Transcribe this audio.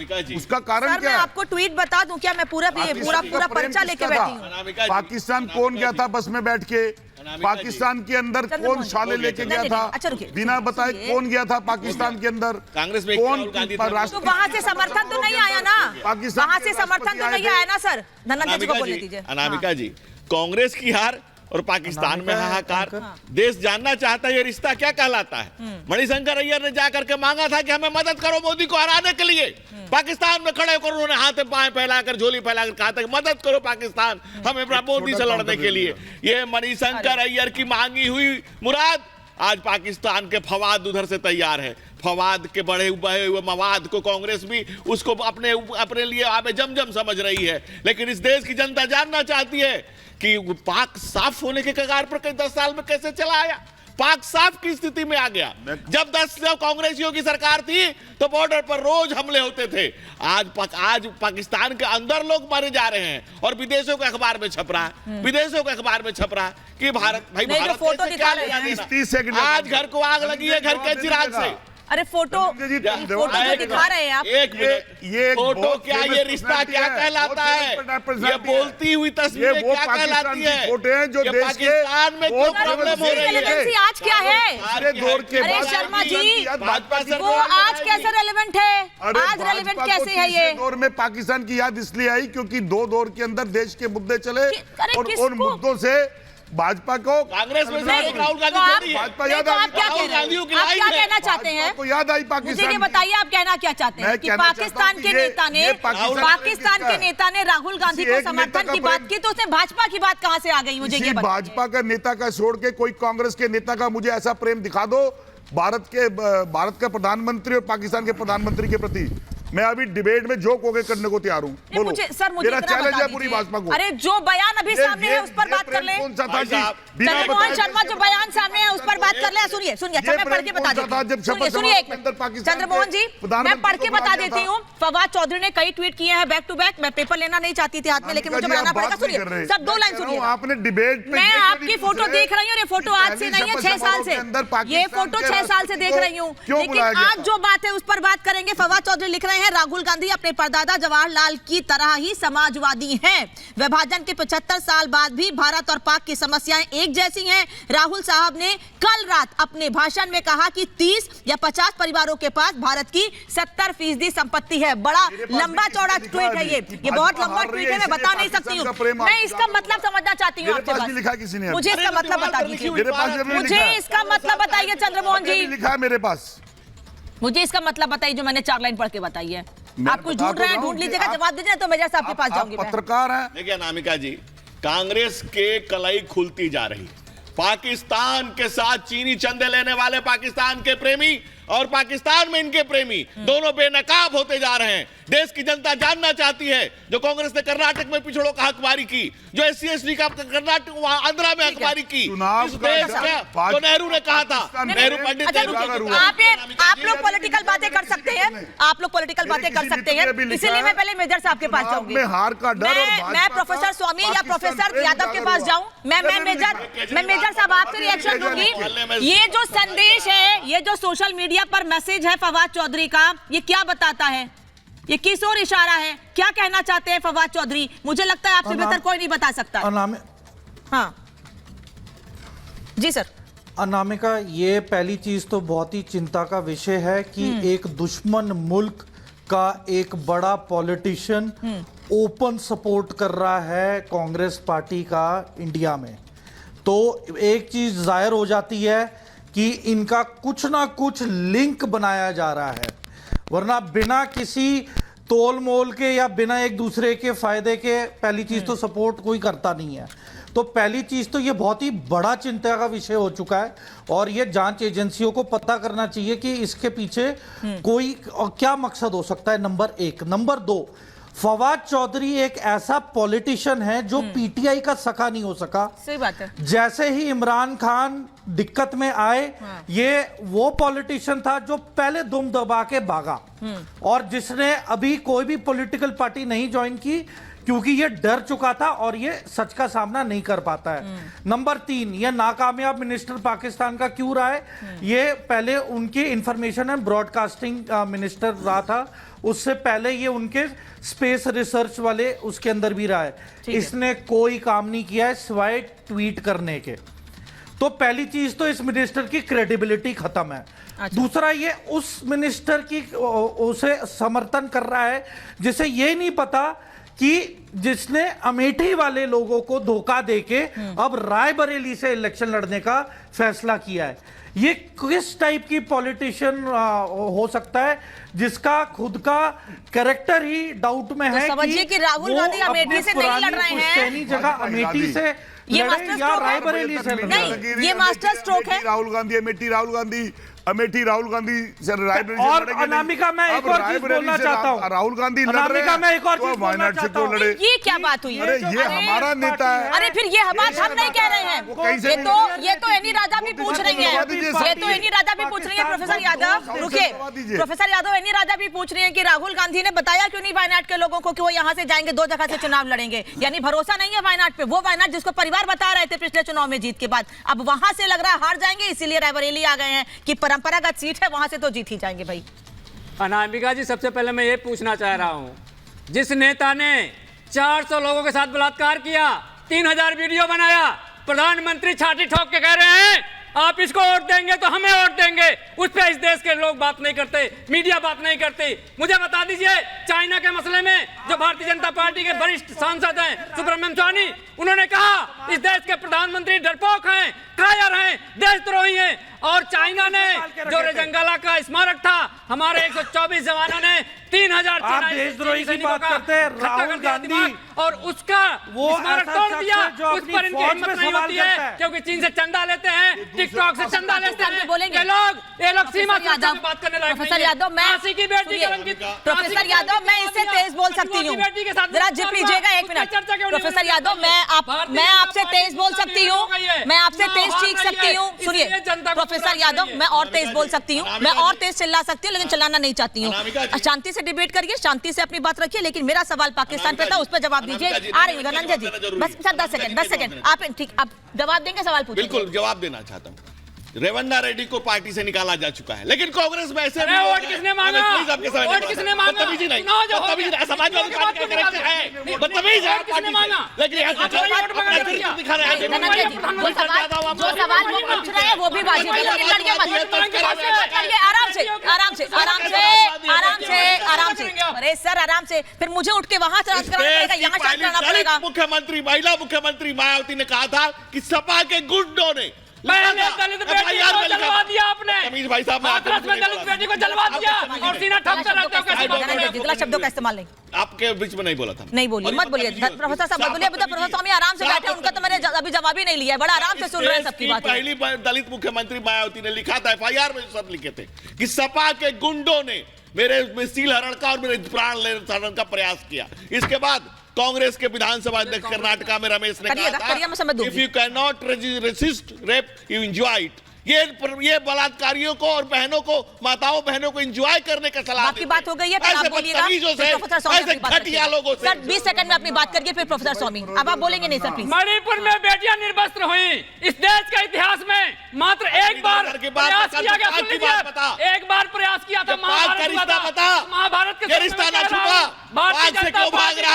अनामिका जी, उसका कारण सर, क्या मैं है? आपको ट्वीट बता दूं क्या? मैं पूरा पर्चा लेके बैठी हूँ। पाकिस्तान कौन गया था बस में बैठ के? पाकिस्तान के अंदर कौन साले लेके गया था? अच्छा, रुकिए। बिना बताए कौन गया था पाकिस्तान के अंदर? कांग्रेस में कौन? राहुल गांधी तो वहां से समर्थन तो नहीं आया ना, पाकिस्तान वहां के से समर्थन तो नहीं आया ना सर। धनंजय जी को बोलने दीजिए। अनामिका जी, कांग्रेस की हार और पाकिस्तान में हाहाकार। देश जानना चाहता है ये रिश्ता क्या कहलाता है। मणिशंकर अय्यर ने जाकर के मांगा था कि हमें मदद करो मोदी को हराने के लिए। पाकिस्तान में खड़े होकर उन्होंने हाथ पांव फैलाकर झोली फैलाकर कहा था कि मदद करो पाकिस्तान हमें मोदी से लड़ने के लिए। ये मणिशंकर अय्यर की मांगी हुई मुराद आज पाकिस्तान के फवाद उधर से तैयार है। फवाद के बड़े हुए मवाद को कांग्रेस भी उसको अपने लिए आबे जमजम समझ रही है। लेकिन इस देश की जनता जानना चाहती है कि पाक साफ होने के कगार पर कई 10 साल में कैसे चला आया। पाक साफ की स्थिति में आ गया। जब 10 कांग्रेसियों की सरकार थी तो बॉर्डर पर रोज हमले होते थे। आज पाकिस्तान के अंदर लोग मारे जा रहे हैं और विदेशों के अखबार में छप रहा है, विदेशों के अखबार में छप रहा है कि भारत भाई भारत फोटो दिखा रहे हैं। 30 सेकंड आज घर को आग लगी है घर के चिराग से। अरे फोटो जो दिखा रहे हैं आप, एक मिनट, ये फोटो क्या, ये रिश्ता क्या कहलाता है? ये बोलती हुई तस्वीरें क्या कहलाती है? फोटो हैं जो देश के पाकिस्तान में क्यों प्रॉब्लम हो रही है? आज क्या है? दौर के अरे बाद शर्मा जी, भाजपा वो आज कैसे रेलेवेंट है? आज रेलेवेंट कैसे है ये? दौर में पाकिस्तान की याद इसलिए आई क्योंकि 2 दौर के अंदर देश के मुद्दे चले और उन मुद्दों से भाजपा को कांग्रेस में राहुल गांधी भाजपा याद आप क्या कहना चाहते हैं? आपको याद आई पाकिस्तान? मुझे ये बताइए आप कहना क्या चाहते हैं? कि पाकिस्तान के नेता ने राहुल गांधी को समर्थन की बात की तो उसने भाजपा की बात कहां से आ गई? मुझे ये बताइए। भाजपा का नेता का छोड़ के कोई कांग्रेस के नेता का मुझे ऐसा प्रेम दिखा दो भारत का प्रधानमंत्री और पाकिस्तान के प्रधानमंत्री के प्रति। मैं अभी डिबेट में जोक होके करने को तैयार हूँ। बोलो, सर मुझे मेरा चैलेंज है पूरी भाजपा को। अरे जो बयान अभी सामने है उस पर बात कर ले। कौन सा था जी? चंद्रमोहन शर्मा जो बयान सामने है उस पर बात कर ले। सुनिए अच्छा मैं पढ़ के बता देती हूँ। सुनिए एक मिनट चंद्रमोहन जी, मैं पढ़ के बता देती हूँ। फवाद चौधरी ने कई ट्वीट किए हैं बैक टू बैक। मैं पेपर लेना नहीं चाहती थी हाथ में, लेकिन मुझे बनाना पड़ेगा। सुनिए सब 2 लाइन सुनिए। आपने डिबेट मैं आपकी फोटो देख रही हूँ। ये फोटो आज से नहीं है, 6 साल से। ये फोटो 6 साल से देख रही हूँ, लेकिन आज जो बात है उस पर बात करेंगे। फवाद चौधरी लिख रहे हैं राहुल गांधी अपने परदादा जवाहरलाल की तरह ही समाजवादी हैं। विभाजन के 75 साल बाद भी भारत और पाक की समस्याएं एक जैसी हैं। राहुल साहब ने कल रात अपने भाषण में कहा कि 30 या 50 परिवारों के पास भारत की 70% संपत्ति है। बड़ा लंबा चौड़ा ट्वीट है ये बहुत लंबा ट्वीट है। मैं बता नहीं सकती हूँ। मैं इसका मतलब समझना चाहती हूँ आपके पास। मुझे इसका मतलब बता दीजिए। मुझे इसका मतलब बताइए चंद्रमोहन जी। लिखा है मेरे पास। मुझे इसका मतलब बताइए जो मैंने 4 लाइन पढ़ के बताई है। आप कुछ ढूंढ रहे हैं, ढूंढ लीजिएगा, जवाब दीजिए तो मेजर साहब के पास जाऊंगी। पत्रकार हैं। देखिए अनामिका जी, कांग्रेस के कलाई खुलती जा रही। पाकिस्तान के साथ चीनी चंदे लेने वाले पाकिस्तान के प्रेमी और पाकिस्तान में इनके प्रेमी दोनों बेनकाब होते जा रहे हैं। देश की जनता जानना चाहती है। जो कांग्रेस ने कर्नाटक में पिछड़ों का हकबारी की, जो SC/ST का कर्नाटक आंध्रा में हकबारी की, इस देश का तो नेहरू ने कहा था। नेहरू पंडित नेहरू। आप लोग पॉलिटिकल बातें कर सकते हैं, आप लोग पॉलिटिकल बातें कर सकते हैं, इसीलिए मैं पहले मेजर साहब के पास जाऊंगी। मैं प्रोफेसर स्वामी या प्रोफेसर यादव के पास जाऊं? मैं मेजर साहब आपसे रिएक्शन दूंगी। ये जो संदेश है, ये जो सोशल मीडिया पर मैसेज है फवाद चौधरी का, ये क्या बताता है? ये किस ओर इशारा है? क्या कहना चाहते हैं फवाद चौधरी? मुझे लगता है आपसे बेहतर कोई नहीं बता सकता। हाँ जी सर। अनामिका, ये पहली चीज तो बहुत ही चिंता का विषय है कि एक दुश्मन मुल्क का एक बड़ा पॉलिटिशियन ओपन सपोर्ट कर रहा है कांग्रेस पार्टी का इंडिया में। तो एक चीज जाहिर हो जाती है कि इनका कुछ ना कुछ लिंक बनाया जा रहा है, वरना बिना किसी तोल मोल के या बिना एक दूसरे के फायदे के पहली चीज तो सपोर्ट कोई करता नहीं है। तो पहली चीज तो ये बहुत ही बड़ा चिंता का विषय हो चुका है और ये जांच एजेंसियों को पता करना चाहिए कि इसके पीछे कोई क्या मकसद हो सकता है, नंबर 1। नंबर 2, फवाद चौधरी एक ऐसा पॉलिटिशियन है जो पीटीआई का सखा नहीं हो सका। सही बात है। जैसे ही इमरान खान दिक्कत में आए। ये वो पॉलिटिशियन था जो पहले दुम दबा के भागा और जिसने अभी कोई भी पॉलिटिकल पार्टी नहीं ज्वाइन की क्योंकि ये डर चुका था और ये सच का सामना नहीं कर पाता है। नंबर 3, ये नाकामयाब मिनिस्टर पाकिस्तान का क्यों रहा है? ये पहले उनके इंफॉर्मेशन एंड ब्रॉडकास्टिंग मिनिस्टर रहा था, उससे पहले ये उनके स्पेस रिसर्च वाले उसके अंदर भी रहा है। इसने कोई काम नहीं किया है सिवाय ट्वीट करने के। तो पहली चीज तो इस मिनिस्टर की क्रेडिबिलिटी खत्म है। अच्छा। दूसरा, ये उस मिनिस्टर की उसे समर्थन कर रहा है जिसे ये नहीं पता कि जिसने अमेठी वाले लोगों को धोखा देके अब रायबरेली से इलेक्शन लड़ने का फैसला किया है। ये किस टाइप की पॉलिटिशियन हो सकता है जिसका खुद का कैरेक्टर ही डाउट में है? समझिए कि राहुल गांधी अमेठी से नहीं लड़ रहे हैं, जगह अमेठी से ये मास्टर स्ट्रोक रायबरेली से नहीं, ये मास्टर स्ट्रोक है। राहुल गांधी अमेठी राहुल गांधी से रायबरेली और अनामिका, मैं एक और चीज बोलना चाहता हूँ। राहुल गांधी अनामिका, मैं एक और चीज बोलना चाहता हूँ। ये क्या बात हुई? अरे ये हमारा नेता है। अरे फिर ये बात हम नहीं कह रहे हैं, ये तो एनी राजा भी पूछ रही है, ये तो एनी राजा भी पूछ रही है। प्रोफेसर यादव रुके, प्रोफेसर यादव एनी राजा भी पूछ रही है कि राहुल गांधी ने बताया क्यों नहीं वायनाड के लोगों को कि वो यहाँ से जाएंगे, 2 जगह से चुनाव लड़ेंगे, यानी भरोसा नहीं है वायनाड पे। वो वायनाड जिसको परिवार बता रहे थे पिछले चुनाव में जीत के बाद, अब वहां से लग रहा है हार जाएंगे, इसीलिए रायबरेली आ गए हैं कि परंपरागत सीट है, वहां से तो जीत ही जाएंगे भाई। अनामिका जी, सबसे पहले मैं ये पूछना चाह रहा हूं, जिस नेता ने 400 लोगों के साथ बलात्कार किया, 3000 वीडियो बनाया, प्रधानमंत्री छाती ठोक के कह रहे हैं आप इसको वोट देंगे तो हमें वोट देंगे, उस पर इस देश के लोग बात नहीं करते, मीडिया बात नहीं करती। मुझे बता दीजिए, चाइना के मसले में जो भारतीय जनता पार्टी के वरिष्ठ सांसद हैं सुब्रमण्यम स्वामी, उन्होंने कहा इस देश के प्रधानमंत्री डरपोक हैं, कायर हैं, देशद्रोही हैं। और चाइना ने जो रेजंगला का स्मारक था, हमारे 124 जवानों ने 3000 देशद्रोही की बात करते हैं राहुल गांधी, और उसका वो स्मारक तोड़ दिया। उस पर इनकी हिम्मत नहीं होती है क्योंकि चीन से चंदा लेते हैं, टिकटॉक से चंदा लेते हैं। बोलेंगे ये लोग सीमा से बात करने लायक प्रोफेसर यादव, मैं की बेटी प्रोफेसर यादव, मैं इससे तेज बोल सकती हूँ, जरा जिप लीजिएगा 1 मिनट। प्रोफेसर यादव, मैं आपसे तेज बोल सकती हूँ, मैं आपसे तेज चीख सकती हूँ। सुनिए प्रोफेसर यादव, मैं और तेज बोल सकती हूँ, मैं और तेज चिल्ला सकती हूँ, लेकिन चिल्लाना नहीं चाहती हूँ। शांति से डिबेट करिए, शांति से अपनी बात रखिए, लेकिन मेरा सवाल पाकिस्तान पे था, उस पर जवाब दीजिए। आ रही है धनंजय जी, बस सर 10 सेकंड आप ठीक, आप जवाब देंगे, सवाल पूछिए। बिल्कुल जवाब देना चाहता हूँ। रेवन्ना रेड्डी को पार्टी से निकाला जा चुका है, लेकिन कांग्रेस में ऐसे वोट किसने मांगा? वोट किसने मांगा? बदतमीजी नहीं, समाजवादी पार्टी का कैरेक्टर है, बदतमीज है किसने मांगा? लेकिन जो सवाल वो पूछ रहे हैं वो भी वाजिब है, लेकिन लड़िए मत, आराम से। अरे सर आराम से, फिर मुझे उठ के वहां से यहाँ कराना पड़ेगा। मुख्यमंत्री, महिला मुख्यमंत्री मायावती ने कहा था कि सपा के गुंडों ने मैंने दलित बेटी को जलवा दिया, आपने तमीज भाई साहब, हाथरस में दलित बेटी को जलवा दिया और सीना ठोक कर रखते हो। कैसे बात कर रहे जितना शब्दों का इस्तेमाल नहीं, आपके बीच में नहीं बोला था। नहीं बोलिए, मत बोलिए प्रोफेसर साहब, मत बोलिए। प्रोफेसर स्वामी आराम से बैठे, उनका तो मैंने अभी जवाब ही नहीं लिया है, बड़ा आराम से सुन रहे हैं सबकी बात। पहली दलित मुख्यमंत्री मायावती ने लिखा था, FIR में सब लिखे थे कि सपा के गुंडों ने मेरे सील हरण का और मेरे प्राण हरण का प्रयास किया। इसके बाद कांग्रेस के विधानसभा अध्यक्ष कर्नाटका में रमेश ने कहा था, if you can not resist rape you enjoy it. ये बलात्कारियों को और बहनों को, माताओं बहनों को एंजॉय करने का सलाह आपकी बात हो गई है, फिर आप बोलिएगा प्रोफेसर स्वामी, घटिया लोगों से। सर 20 सेकंड में अपनी बात करिए, फिर प्रोफेसर स्वामी अब आप बोलेंगे नहीं सर प्लीज। मणिपुर में बेटियां निर्वस्त्र हुई, इस देश के इतिहास में मात्र एक बार प्रयास किया गया, सुन लीजिए, एक बार प्रयास किया था, महाभारत के रिश्ता ना छुपा, आज से क्यों भाग रहा